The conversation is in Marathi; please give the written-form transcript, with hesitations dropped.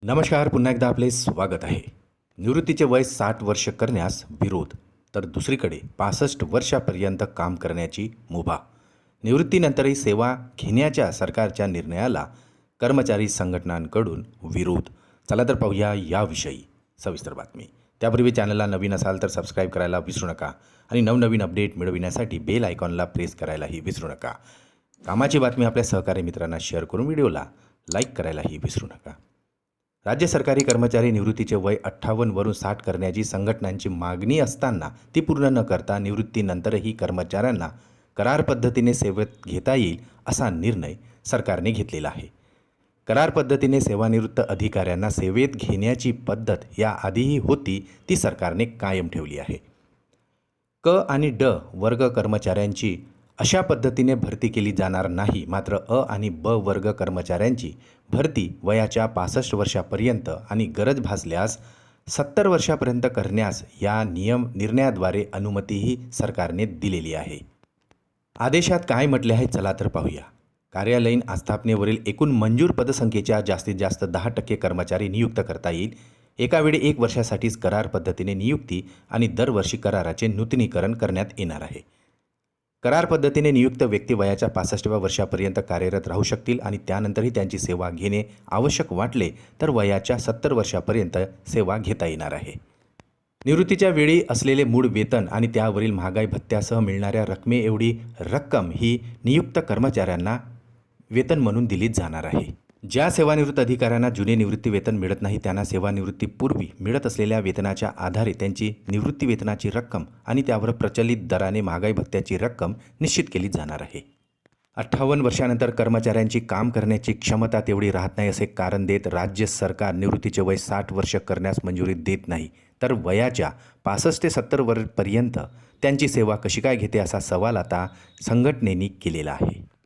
नमस्कार, पुन्हा एकदा आपले स्वागत आहे. निवृत्तीचे वय 60 वर्ष करण्यास विरोध, तर दुसरीकडे 65 वर्षापर्यंत काम करण्याची मुभा. निवृत्तीनंतरही सेवा घेण्याच्या सरकारच्या निर्णयाला कर्मचारी संघटनांकडून विरोध. चला तर पाहूया याविषयी सविस्तर बातमी. त्यापूर्वी चॅनलला नवीन असाल तर सबस्क्राईब करायला विसरू नका आणि नवनवीन अपडेट मिळविण्यासाठी बेल आयकॉनला प्रेस करायलाही विसरू नका. कामाची बातमी आपल्या सहकारी मित्रांना शेअर करून व्हिडिओला लाईक करायलाही विसरू नका. राज्य सरकारी कर्मचारी निवृत्तीचे वय 58 वरून 60 करण्याची संघटनांची मागणी असताना ती पूर्ण न करता निवृत्तीनंतरही कर्मचाऱ्यांना करार पद्धतीने सेवेत घेता येईल असा निर्णय सरकारने घेतलेला आहे. करार पद्धतीने सेवानिवृत्त अधिकाऱ्यांना सेवेत घेण्याची पद्धत याआधीही होती ती सरकारने कायम ठेवली आहे. क आणि ड वर्ग कर्मचाऱ्यांची अशा पद्धतीने भरती केली जाणार नाही. मात्र अ आणि ब वर्ग कर्मचाऱ्यांची भरती वयाच्या 65 वर्षापर्यंत आणि गरज भासल्यास 70 वर्षापर्यंत करण्यास या निर्णयाद्वारे अनुमतीही सरकारने दिलेली आहे. आदेशात काय म्हटले आहे चला तर पाहूया. कार्यालयीन आस्थापनेवरील एकूण मंजूर पदसंख्येच्या जास्तीत जास्त 10% कर्मचारी नियुक्त करता येईल. एकावेळी 1 वर्षासाठीच करार पद्धतीने नियुक्ती आणि दरवर्षी कराराचे नूतनीकरण करण्यात येणार आहे. करार पद्धतीने नियुक्त व्यक्ती वयाच्या 65व्या वर्षापर्यंत कार्यरत राहू शकतील आणि त्यानंतरही त्यांची सेवा घेणे आवश्यक वाटले तर वयाच्या 70 वर्षापर्यंत सेवा घेता येणार आहे. निवृत्तीच्या वेळी असलेले मूळ वेतन आणि त्यावरील महागाई भत्त्यासह मिळणाऱ्या रकमेएवढी रक्कम ही नियुक्त कर्मचाऱ्यांना वेतन म्हणून दिली जाणार आहे. ज्या सेवानिवृत्त अधिकाऱ्यांना जुने निवृत्ती वेतन मिळत नाही त्यांना सेवानिवृत्तीपूर्वी मिळत असलेल्या वेतनाच्या आधारे त्यांची निवृत्ती वेतनाची रक्कम आणि त्यावर प्रचलित दराने महागाई भत्त्याची रक्कम निश्चित केली जाणार आहे. 58 वर्षानंतर कर्मचाऱ्यांची काम करण्याची क्षमता तेवढी राहत नाही असे कारण देत राज्य सरकार निवृत्तीचे वय 60 वर्ष करण्यास मंजुरी देत नाही, तर वयाच्या 65 ते 70 वर्षापर्यंत त्यांची सेवा कशी काय घेते असा सवाल आता संघटनेने केलेला आहे.